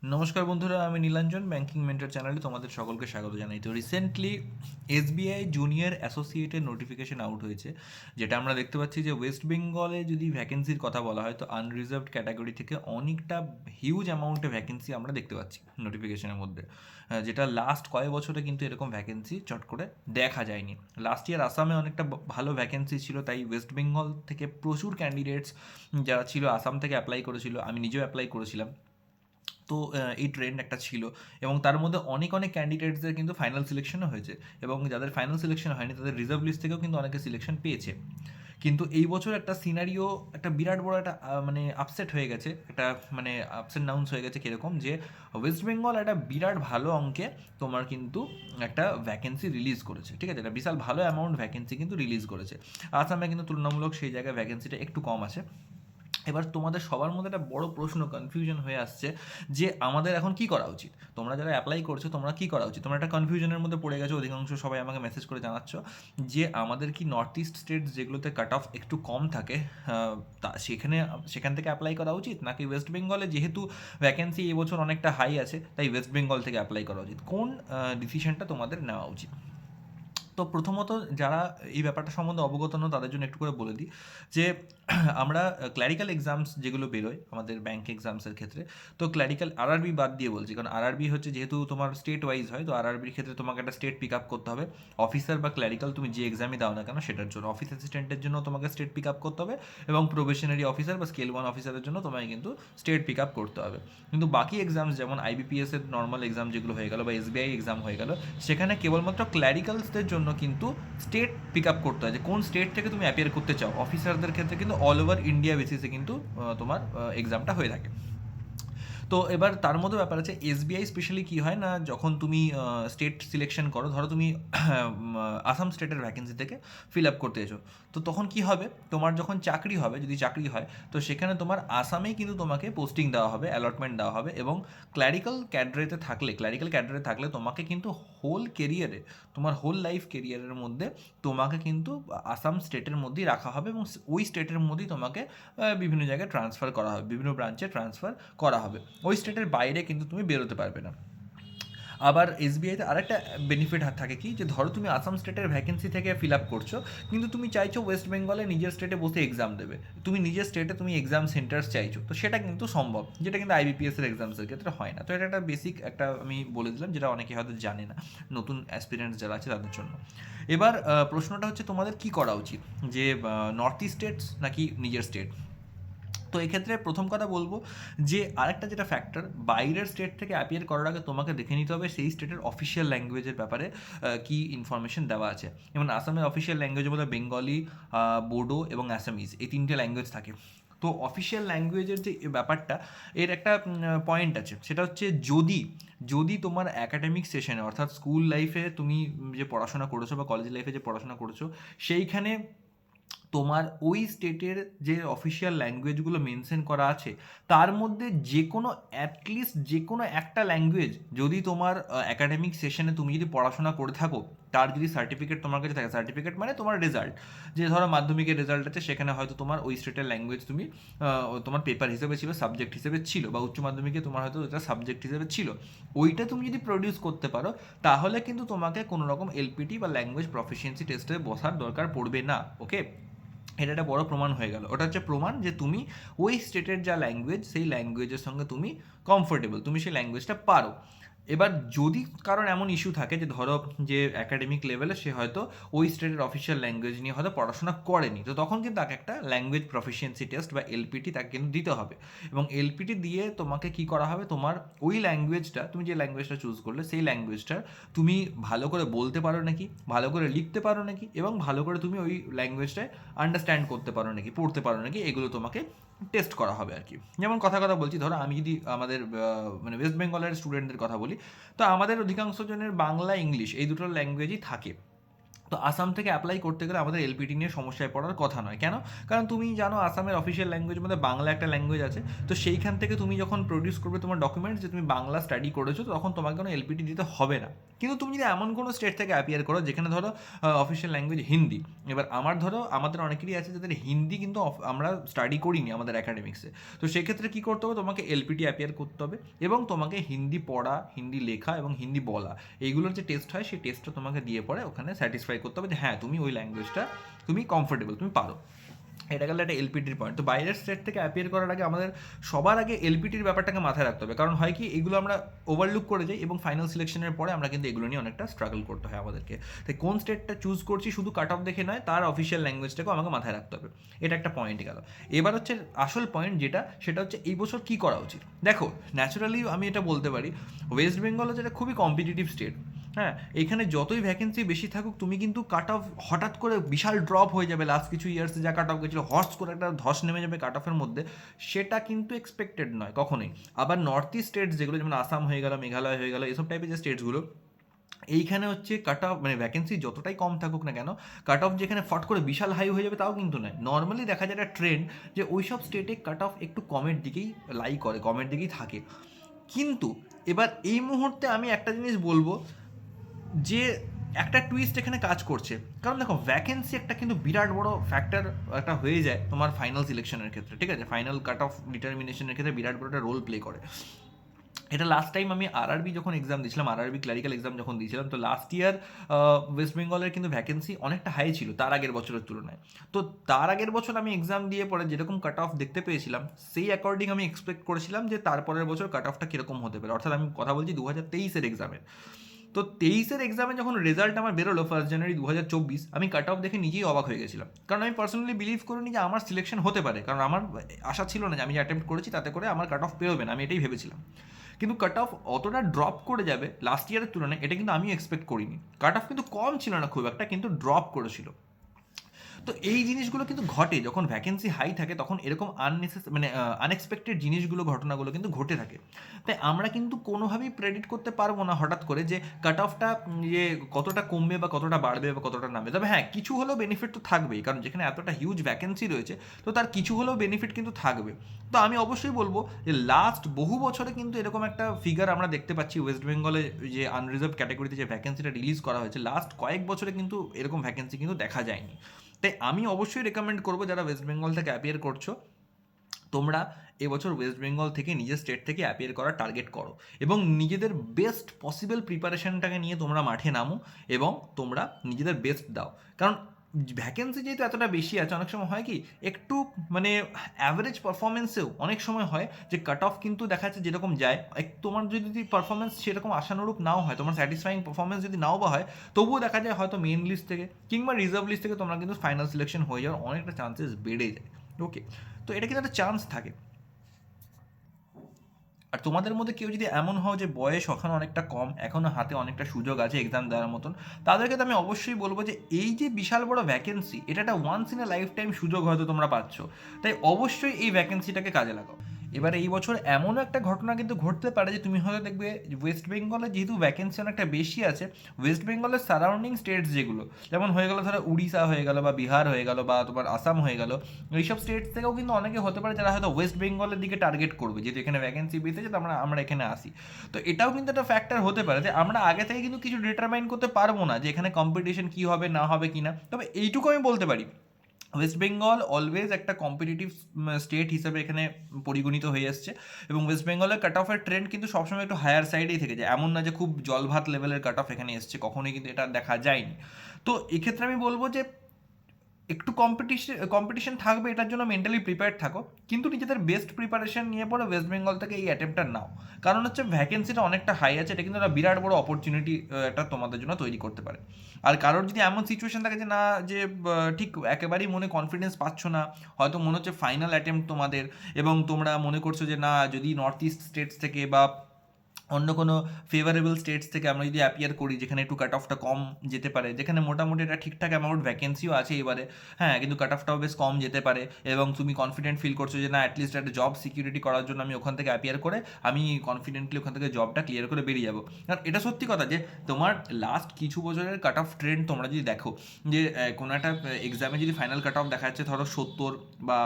নমস্কার বন্ধুরা, আমি নীলাঞ্জন ব্যাংকিং মেন্টর চ্যানেলে তোমাদের সকলকে স্বাগত জানাই। তো রিসেন্টলি এসবিআই জুনিয়র অ্যাসোসিয়েটের নোটিফিকেশন আউট হয়েছে, যেটা আমরা দেখতে পাচ্ছি যে ওয়েস্ট বেঙ্গলে যদি ভ্যাকেন্সির কথা বলা হয় তো আনরিজার্ভড ক্যাটাগরি থেকে অনেকটা হিউজ অ্যামাউন্টে ভ্যাকেন্সি আমরা দেখতে পাচ্ছি নোটিফিকেশনের মধ্যে, যেটা লাস্ট কয়েক বছরে কিন্তু এরকম ভ্যাকেন্সি চট করে দেখা যায়নি। লাস্ট ইয়ার আসামে অনেকটা ভালো ভ্যাকেন্সি ছিল, তাই ওয়েস্ট বেঙ্গল থেকে প্রচুর ক্যান্ডিডেটস যারা ছিল আসাম থেকে অ্যাপ্লাই করেছিল, আমি নিজেও অ্যাপ্লাই করেছিলাম। তো এই ট্রেন্ড একটা ছিল এবং তার মধ্যে অনেক অনেক ক্যান্ডিডেটসদের কিন্তু ফাইনাল সিলেকশনও হয়েছে, এবং যাদের ফাইনাল সিলেকশন হয়নি তাদের রিজার্ভ লিস্ট থেকেও কিন্তু অনেকে সিলেকশন পেয়েছে। কিন্তু এই বছর একটা সিনারিও, একটা বিরাট বড় একটা মানে আপসেট হয়ে গেছে, একটা মানে আপস অ্যান্ড ডাউনস হয়ে গেছে। কীরকম যে ওয়েস্ট বেঙ্গল একটা বিরাট ভালো অঙ্কে তোমার কিন্তু একটা ভ্যাকেন্সি রিলিজ করেছে, ঠিক আছে, একটা বিশাল ভালো অ্যামাউন্ট ভ্যাকেন্সি কিন্তু রিলিজ করেছে। আসামে কিন্তু তুলনামূলক সেই জায়গায় ভ্যাকেন্সিটা একটু কম আছে। এবার তোমাদের সবার মধ্যে একটা বড় প্রশ্ন, কনফিউশন হয়ে আসছে যে আমাদের এখন কি করা উচিত। তোমরা যারা অ্যাপ্লাই করছো তোমরা কি করা উচিত, তোমরা একটা কনফিউশনের মধ্যে পড়ে গেছো। অধিকাংশ সবাই আমাকে মেসেজ করে জানাচ্ছ যে আমাদের কি নর্থ ইস্ট স্টেট যেগুলোতে কাট অফ একটু কম থাকে তা সেখান থেকে অ্যাপ্লাই করা উচিত, নাকি ওয়েস্ট বেঙ্গলে যেহেতু ভ্যাকেন্সি এই বছর অনেকটা হাই আছে তাই ওয়েস্ট বেঙ্গল থেকে অ্যাপ্লাই করা উচিত, কোন ডিসিশনটা তোমাদের নেওয়া উচিত। তো প্রথমত যারা এই ব্যাপারটা সম্বন্ধে অবগত নয় তাদের জন্য একটু করে বলে দিই যে আমরা ক্ল্যারিক্যাল এক্সামস যেগুলো বেরোয় আমাদের ব্যাংক এক্সামসের ক্ষেত্রে, তো ক্ল্যারিক্যাল আরআরবি বাদ দিয়ে বলছি, কারণ আরআরবি হচ্ছে যেহেতু তোমার স্টেট ওয়াইজ হয়, তো আরআরবির ক্ষেত্রে তোমাকে একটা স্টেট পিক আপ করতে হবে। অফিসার বা ক্ল্যারিক্যাল তুমি যে এক্সামই দাও না কেন সেটার জন্য, অফিস অ্যাসিস্ট্যান্টের জন্য তোমাকে স্টেট পিক আপ করতে হবে, এবং প্রবেশনারি অফিসার বা স্কেল ওয়ান অফিসারের জন্য তোমাকে কিন্তু স্টেট পিক আপ করতে হবে। কিন্তু বাকি এক্সামস যেমন আইবিপিএস এর নর্মাল এক্সাম যেগুলো হয়ে গেল বা এসবিআই এক্সাম হয়ে গেল, সেখানে কেবলমাত্র ক্ল্যারিক্যালসদের জন্য কিন্তু স্টেট পিক আপ করতে হয়, যে কোন স্টেট থেকে তুমি অ্যাপিয়ার করতে চাও। অফিসারদের ক্ষেত্রে কিন্তু অল ওভার ইন্ডিয়া বেসিসে কিন্তু তোমার এক্সামটা হয়ে থাকে। তো এবার তার মধ্যে ব্যাপার আছে, এসবিআই স্পেশালি কী হয় না, যখন তুমি স্টেট সিলেকশন করো, ধরো তুমি আসাম স্টেটের ভ্যাকেন্সি থেকে ফিল আপ করতে এসো, তো তখন কি হবে, তোমার যখন চাকরি হবে, যদি চাকরি হয় তো সেখানে তোমার আসামেই কিন্তু তোমাকে পোস্টিং দেওয়া হবে, অ্যালটমেন্ট দেওয়া হবে, এবং ক্ল্যারিক্যাল ক্যাডারে থাকলে তোমাকে কিন্তু হোল কেরিয়ারে, তোমার হোল লাইফ কেরিয়ারের মধ্যে তোমাকে কিন্তু আসাম স্টেটের মধ্যেই রাখা হবে, এবং ওই স্টেটের মধ্যেই তোমাকে বিভিন্ন জায়গায় ট্রান্সফার করা হবে, বিভিন্ন ব্রাঞ্চে ট্রান্সফার করা হবে। ওই স্টেটের বাইরে কিন্তু তুমি বেরোতে পারবে না। আবার এসবিআইতে আরেকটা বেনিফিট থাকে কি, যে ধরো তুমি আসাম স্টেটের ভ্যাকেন্সি থেকে ফিল আপ করছো, কিন্তু তুমি চাইছো ওয়েস্ট বেঙ্গলে নিজের স্টেটে বসে এক্সাম দেবে, তুমি নিজের স্টেটে তুমি এক্সাম সেন্টার্স চাইছো, তো সেটা কিন্তু সম্ভব, যেটা কিন্তু আইবিপিএস এর এক্সামসের ক্ষেত্রে হয় না। তো এটা একটা বেসিক একটা আমি বলে দিলাম, যেটা অনেকে হয়তো জানে না, নতুন অ্যাসপিরেন্টস যারা আছে তাদের জন্য। এবার প্রশ্নটা হচ্ছে তোমাদের কি করা উচিত, যে নর্থ ইস্ট স্টেটস নাকি নিজের স্টেট। তো এক্ষেত্রে প্রথম কথা বলবো যে আরেকটা যেটা ফ্যাক্টর, বাইরের স্টেট থেকে অ্যাপিয়ার করার আগে তোমাকে দেখে নিতে হবে সেই স্টেটের অফিসিয়াল ল্যাঙ্গুয়েজের ব্যাপারে কি ইনফরমেশন দেওয়া আছে। যেমন আসামের অফিসিয়াল ল্যাঙ্গুয়েজের মধ্যে বেঙ্গলি, বোডো এবং অ্যাসামিজ, এই তিনটে ল্যাঙ্গুয়েজ থাকে। তো অফিসিয়াল ল্যাঙ্গুয়েজের যে ব্যাপারটা, এর একটা পয়েন্ট আছে, সেটা হচ্ছে যদি যদি তোমার অ্যাকাডেমিক সেশনে, অর্থাৎ স্কুল লাইফে তুমি যে পড়াশোনা করেছো বা কলেজ লাইফে যে পড়াশোনা করেছো, সেইখানে তোমার ওই স্টেটের যে অফিসিয়াল ল্যাঙ্গুয়েজগুলো মেনশন করা আছে তার মধ্যে যে কোনো অ্যাটলিস্ট যে কোনো একটা ল্যাঙ্গুয়েজ যদি তোমার অ্যাকাডেমিক সেশনে তুমি যদি পড়াশোনা করে থাকো, তার যদি সার্টিফিকেট তোমার কাছে থাকে, সার্টিফিকেট মানে তোমার রেজাল্ট, যে ধরো মাধ্যমিকের রেজাল্ট আছে, সেখানে হয়তো তোমার ওই স্টেটের ল্যাঙ্গুয়েজ তুমি তোমার পেপার হিসেবে ছিল, সাবজেক্ট হিসেবে ছিল, বা উচ্চ মাধ্যমিকে তোমার হয়তো এটা সাবজেক্ট হিসেবে ছিল, ওইটা তুমি যদি প্রডিউস করতে পারো, তাহলে কিন্তু তোমাকে কোনো রকম এলপিটি বা ল্যাঙ্গুয়েজ প্রফিসিয়েন্সি টেস্টে বসার দরকার পড়বে না। ওকে, এটা একটা বড় প্রমাণ হয়ে গেল। ওটা হচ্ছে প্রমাণ যে তুমি ওই স্টেটের যা ল্যাঙ্গুয়েজ, সেই ল্যাঙ্গুয়েজের সঙ্গে তুমি কমফোর্টেবল, তুমি সেই ল্যাঙ্গুয়েজটা পারো। এবার যদি কারণ এমন ইস্যু থাকে যে ধরো যে একাডেমিক লেভেলে সে হয়তো ওই স্টেটের অফিসিয়াল ল্যাঙ্গুয়েজ নিয়ে হয়তো পড়াশোনা করেনি, তো তখন কিন্তু তাকে একটা ল্যাঙ্গুয়েজ প্রফিসিয়েন্সি টেস্ট বা এলপিটি তাকে কিন্তু দিতে হবে। এবং এলপিটি দিয়ে তোমাকে কি করা হবে, তোমার ওই ল্যাঙ্গুয়েজটা, তুমি যে ল্যাঙ্গুয়েজটা চুজ করলে সেই ল্যাঙ্গুয়েজটা তুমি ভালো করে বলতে পারো নাকি, ভালো করে লিখতে পারো নাকি, এবং ভালো করে তুমি ওই ল্যাঙ্গুয়েজটায় আন্ডারস্ট্যান্ড করতে পারো নাকি, পড়তে পারো নাকি, এগুলো তোমাকে টেস্ট করা হবে আর কি। যেমন কথা বলছি, ধরো আমি যদি আমাদের মানে ওয়েস্ট বেঙ্গলের স্টুডেন্টদের কথা বলি, তো আমাদের অধিকাংশ জনের বাংলা ইংলিশ এই দুটো ল্যাঙ্গুয়েজই থাকে। তো আসাম থেকে অ্যাপ্লাই করতে গেলে আমাদের এলপিটি নিয়ে সমস্যায় পড়ার কথা নয়। কেন? কারণ তুমি জানো আসামের অফিসিয়াল ল্যাঙ্গুয়েজের মধ্যে বাংলা একটা ল্যাঙ্গুয়েজ আছে। তো সেইখান থেকে তুমি যখন প্রডিউস করবে তোমার ডকুমেন্টস যে তুমি বাংলা স্টাডি করেছো, তখন তোমাকে কোনো এলপিটি দিতে হবে না। কিন্তু তুমি যদি এমন কোনো স্টেট থেকে অ্যাপিয়ার করো যেখানে ধরো অফিসিয়াল ল্যাঙ্গুয়েজ হিন্দি, এবার ধরো আমাদের অনেকেরই আছে যাদের হিন্দি কিন্তু আমরা স্টাডি করিনি আমাদের একাডেমিক্সে। তো সেক্ষেত্রে কী করতে হবে, তোমাকে এলপিটি অ্যাপিয়ার করতে হবে এবং তোমাকে হিন্দি পড়া, হিন্দি লেখা এবং হিন্দি বলা, এইগুলোর যে টেস্ট হয় সেই টেস্টটা তোমাকে দিয়ে পরে ওখানে স্যাটিসফাই করতে হবে যে হ্যাঁ তুমি ওই ল্যাঙ্গুয়েজটা তুমি কমফোর্টেবল, তুমি পারো। এটা গেলে একটা এলপিটির পয়েন্ট। তো বাইরের স্টেট থেকে অ্যাপিয়ার করার আগে আমাদের সবার আগে এলপিটির ব্যাপারটাকে মাথায় রাখতে হবে, কারণ হয় কি এগুলো আমরা ওভারলুক করে যাই এবং ফাইনাল সিলেকশনের পরে আমরা কিন্তু এগুলো নিয়ে অনেকটা স্ট্রাগল করতে হয় আমাদেরকে। তাই কোন স্টেটটা চুজ করছি শুধু কাট অফ দেখে নয়, তার অফিসিয়াল ল্যাঙ্গুয়েজটাকেও আমাকে মাথায় রাখতে হবে। এটা একটা পয়েন্ট গেল। এবার হচ্ছে আসল পয়েন্ট যেটা, সেটা হচ্ছে এই বছর কী করা উচিত। দেখো ন্যাচারালি আমি এটা বলতে পারি, ওয়েস্ট বেঙ্গল হচ্ছে একটা খুবই কম্পিটিটিভ স্টেট। হ্যাঁ, এখানে যতই ভ্যাকেন্সি বেশি থাকুক তুমি কিন্তু কাট অফ হঠাৎ করে বিশাল ড্রপ হয়ে যাবে, লাস্ট কিছু ইয়ার্সে যা কাট অফ গেছিলো হর্স করে একটা ধস নেমে যাবে কাট অফের মধ্যে, সেটা কিন্তু এক্সপেক্টেড নয় কখনোই। আবার নর্থ ইস্ট স্টেটস যেগুলো যেমন আসাম হয়ে গেল, মেঘালয় হয়ে গেল, এসব টাইপের যে স্টেটসগুলো, এইখানে হচ্ছে কাট অফ মানে ভ্যাকেন্সি যতটাই কম থাকুক না কেন, কাট অফ যেখানে ফট করে বিশাল হাই হয়ে যাবে তাও কিন্তু নয়। নর্মালি দেখা যায় একটা ট্রেন্ড যে ওই সব স্টেটে কাট অফ একটু কমের দিকেই লাই করে, কমের দিকেই থাকে। কিন্তু এবার এই মুহূর্তে আমি একটা জিনিস বলবো যে একটা টুইস্ট এখানে কাজ করছে, কারণ দেখো ভ্যাকেন্সি একটা কিন্তু বিরাট বড় ফ্যাক্টর একটা হয়ে যায় তোমার ফাইনাল সিলেকশনের ক্ষেত্রে, ঠিক আছে, ফাইনাল কাট অফ ডিটারমিনেশনের ক্ষেত্রে বিরাট বড় একটা রোল প্লে করে। এটা লাস্ট টাইম আমি আরআরবি যখন এক্সাম দিয়েছিলাম, আরআরবি ক্লারিক্যাল এক্সাম যখন দিয়েছিলাম, তো লাস্ট ইয়ার ওয়েস্ট বেঙ্গলের কিন্তু ভ্যাকেন্সি অনেকটা হাই ছিল তার আগের বছরের তুলনায়। তো তার আগের বছর আমি এক্সাম দিয়ে পরে যেরকম কাট অফ দেখতে পেয়েছিলাম, সেই অ্যাকর্ডিং আমি এক্সপেক্ট করেছিলাম যে তারপরের বছর কাট অফটা কীরকম হতে পারে, অর্থাৎ আমি কথা বলছি 2023-এর এক্সামের। তো 23-এর এক্সামে যখন রেজাল্ট আমার বেরোলো 1 জানুয়ারি 2024, আমি কাট অফ দেখে নিজেই অবাক হয়ে গেছিলাম, কারণ আমি পার্সোনালি বিলিভ করিনি যে আমার সিলেকশন হতে পারে, কারণ আমার আশা ছিল না যে আমি যে অ্যাটেম্প্ট করেছি তাতে করে আমার কাট অফ বেরোবে না, আমি এটাই ভেবেছিলাম। কিন্তু কাট অফ অতটা ড্রপ করে যাবে লাস্ট ইয়ারের তুলনায় এটা কিন্তু আমিও এক্সপেক্ট করিনি। কাট অফ কিন্তু কম ছিল না খুব একটা, কিন্তু ড্রপ করেছিল। তো এই জিনিসগুলো কিন্তু ঘটে যখন ভ্যাকেন্সি হাই থাকে, তখন এরকম আনএক্সপেক্টেড জিনিসগুলো, ঘটনাগুলো কিন্তু ঘটে থাকে। তাই আমরা কিন্তু কোনোভাবেই প্রেডিক্ট করতে পারবো না হঠাৎ করে যে কাট অফটা যে কতটা কমবে বা কতটা বাড়বে বা কতটা নামবে। তবে হ্যাঁ, কিছু হলেও বেনিফিট তো থাকবেই, কারণ যেখানে এতটা হিউজ ভ্যাকেন্সি রয়েছে তো তার কিছু হলেও বেনিফিট কিন্তু থাকবে। তো আমি অবশ্যই বলবো যে লাস্ট বহু বছরে কিন্তু এরকম একটা ফিগার আমরা দেখতে পাচ্ছি, ওয়েস্ট বেঙ্গলে যে আনরিজার্ভ ক্যাটাগরিতে যে ভ্যাকেন্সিটা রিলিজ করা হয়েছে লাস্ট কয়েক বছরে কিন্তু এরকম ভ্যাকেন্সি কিন্তু দেখা যায়নি। তাই আমি অবশ্যই রেকমেন্ড করবো যারা ওয়েস্ট বেঙ্গল থেকে অ্যাপিয়ার করছো, তোমরা এবছর ওয়েস্ট বেঙ্গল থেকে নিজের স্টেট থেকে অ্যাপিয়ার করার টার্গেট করো এবং নিজেদের বেস্ট পসিবল প্রিপারেশনটাকে নিয়ে তোমরা মাঠে নামো এবং তোমরা নিজেদের বেস্ট দাও। কারণ ভ্যাকেন্সি যেহেতু এতটা বেশি আছে, অনেক সময় হয় কি একটু মানে অ্যাভারেজ পারফরমেন্সেও অনেক সময় হয় যে কাট অফ কিন্তু দেখা যাচ্ছে যেরকম যায়, তোমার যদি পারফরমেন্স সেরকম আশানুরূপ নাও হয়, তোমার স্যাটিসফাইং পারফরমেন্স যদি নাও বা হয়, তবুও দেখা যায় হয়তো মেন লিস্ট থেকে কিংবা রিজার্ভ লিস্ট থেকে তোমরা কিন্তু ফাইনাল সিলেকশন হয়ে যাওয়ার অনেকটা চান্সেস বেড়ে যায়। ওকে, তো এটা কিন্তু একটা চান্স থাকে। আর তোমাদের মধ্যে কেউ যদি এমন হয় যে বয়স এখনও অনেকটা কম, এখনও হাতে অনেকটা সুযোগ আছে এক্সাম দেওয়ার মতন, তাদেরকে তো আমি অবশ্যই বলবো যে এই যে বিশাল বড় ভ্যাকেন্সি, এটা একটা once in a life time সুযোগ হয়তো তোমরা পাচ্ছ, তাই অবশ্যই এই ভ্যাকেন্সিটাকে কাজে লাগাও। এবার এই বছর এমনও একটা ঘটনা কিন্তু ঘটতে পারে যে তুমি হয়তো দেখবে ওয়েস্ট বেঙ্গলে যেহেতু ভ্যাকেন্সি অনেকটা বেশি আছে, ওয়েস্ট বেঙ্গলের সারাউন্ডিং স্টেটস যেগুলো যেমন হয়ে গেলো ধরো উড়িষ্যা হয়ে গেল বা বিহার হয়ে গেল বা তোমার আসাম হয়ে গেল, এইসব স্টেটস থেকেও কিন্তু অনেকে হতে পারে যারা হয়তো ওয়েস্ট বেঙ্গলের দিকে টার্গেট করবে, যেহেতু এখানে ভ্যাকেন্সি বেশি আছে তো আমরা এখানে আসি। তো এটাও কিন্তু একটা ফ্যাক্টর হতে পারে যে আমরা আগে থেকে কিন্তু কিছু ডিটারমাইন করতে পারবো না যে এখানে কম্পিটিশন কী হবে না হবে কি না। তবে এইটুকু আমি বলতে পারি, ওয়েস্ট বেঙ্গল অলওয়েজ একটা কম্পিটিটিভ স্টেট হিসেবে এখানে পরিগণিত হয়ে এসছে এবং ওয়েস্ট বেঙ্গলের কাট অফের ট্রেন্ড কিন্তু সবসময় একটু হায়ার সাইডেই থেকে যায়, এমন না যে খুব জলভাত লেভেলের কাট অফ এখানে এসছে, কখনোই কিন্তু এটা দেখা যায়নি। তো এক্ষেত্রে আমি বলবো যে একটু কম্পিটিশন থাকবে, এটার জন্য মেন্টালি প্রিপেয়ার্ড থাকো, কিন্তু নিজেদের বেস্ট প্রিপারেশন নিয়ে পরে ওয়েস্ট বেঙ্গল থেকে এই অ্যাটেম্পটা নাও, কারণ হচ্ছে ভ্যাকেন্সিটা অনেকটা হাই আছে, এটা কিন্তু একটা বিরাট বড় অপরচুনিটি একটা তোমাদের জন্য তৈরি করতে পারে। আর কারোর যদি এমন সিচুয়েশন থাকে যে না যে ঠিক একেবারেই মনে কনফিডেন্স পাচ্ছ না, হয়তো মনে হচ্ছে ফাইনাল অ্যাটেম্প্ট তোমাদের এবং তোমরা মনে করছো যে না যদি নর্থ ইস্ট স্টেটস থেকে বা অন্য কোনো ফেভারেবল স্টেটস থেকে আমরা যদি অ্যাপিয়ার করি যেখানে একটু কাট অফটা কম যেতে পারে, যেখানে মোটামুটি একটা ঠিকঠাক অ্যামাউন্ট ভ্যাকেন্সিও আছে এবারে, হ্যাঁ, কিন্তু কাট অফটাও বেশ কম যেতে পারে, এবং তুমি কনফিডেন্ট ফিল করছো যে না অ্যাটলিস্ট একটা জব সিকিউরিটি করার জন্য আমি ওখান থেকে অ্যাপিয়ার করে আমি কনফিডেন্টলি ওখান থেকে জবটা ক্লিয়ার করে বেরিয়ে যাবো। কারণ এটা সত্যি কথা যে তোমার লাস্ট কিছু বছরের কাট অফ ট্রেন্ড তোমরা যদি দেখো, যে কোনো একটা এক্সামে যদি ফাইনাল কাট অফ দেখা যাচ্ছে ধরো 70 বা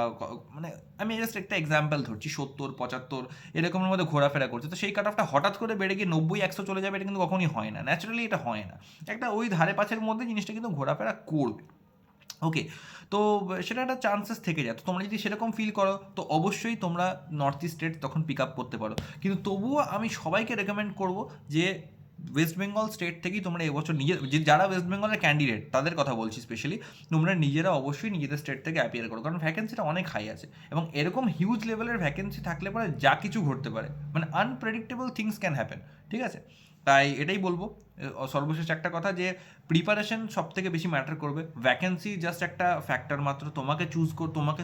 মানে আমি জাস্ট একটা এক্সাম্পল ধরছি, 70 75 এরকমের মধ্যে ঘোরাফেরা করছে, তো সেই কাট অফটা হঠাৎ করে বেড়ে গিয়ে 90 100 চলে যাবে, এটা কিন্তু কখনই হয় না, ন্যাচারালি এটা হয় না। একটা ওই ধারে পাশের মধ্যে জিনিসটা কিন্তু ঘোরাফেরা করবে। ওকে, তো সেটা একটা চান্সেস থেকে যায়, তো তোমরা যদি সেরকম ফিল করো তো অবশ্যই তোমরা নর্থ ইস্ট স্টেট তখন পিক আপ করতে পারো। কিন্তু তবুও আমি সবাইকে রেকমেন্ড করব যে ওয়েস্ট বেঙ্গল স্টেট থেকেই তোমরা এবছর নিজের, যে যারা ওয়েস্ট বেঙ্গলের ক্যান্ডিডেট তাদের কথা বলছি স্পেশালি, তোমরা নিজেরা অবশ্যই নিজেদের স্টেট থেকে অ্যাপিয়ার করো, কারণ ভ্যাকেন্সিটা অনেক হাই আছে, এবং এরকম হিউজ লেভেলের ভ্যাকেন্সি থাকলে পরে যা কিছু ঘটতে পারে, মানে আনপ্রেডিক্টেবল থিংস ক্যান হ্যাপেন। ঠিক আছে, তাই এটাই বলবো সর্বশেষ একটা কথা, যে প্রিপারেশন সব থেকে বেশি ম্যাটার করবে, ভ্যাকেন্সি জাস্ট একটা ফ্যাক্টর মাত্র, তোমাকে চুজ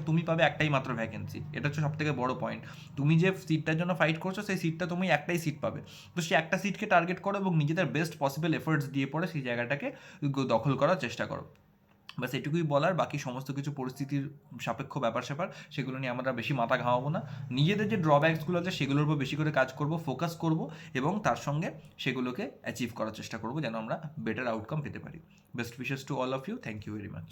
তুমি পাবে একটাই মাত্র ভ্যাকেন্সি, এটা হচ্ছে সব থেকে বড় পয়েন্ট। তুমি যে সিটটার জন্য ফাইট করছো সেই সিটটা তুমি একটাই সিট পাবে, তো সেই একটা সিটকে টার্গেট করো এবং নিজেদের বেস্ট পসিবল এফোর্টস দিয়ে পড়ে সেই জায়গাটাকে দখল করার চেষ্টা করো। বাস এটুকুই বলার, বাকি সমস্ত কিছু পরিস্থিতির সাপেক্ষ ব্যাপার স্যাপার, সেগুলো নিয়ে আমরা বেশি মাথা ঘামাবো না। নিজেদের যে ড্রব্যাকসগুলো আছে সেগুলোর উপর বেশি করে কাজ করব, ফোকাস করব, এবং তার সঙ্গে সেগুলোকে অ্যাচিভ করার চেষ্টা করব যেন আমরা বেটার আউটকাম পেতে পারি। Best wishes to all of you, thank you very much.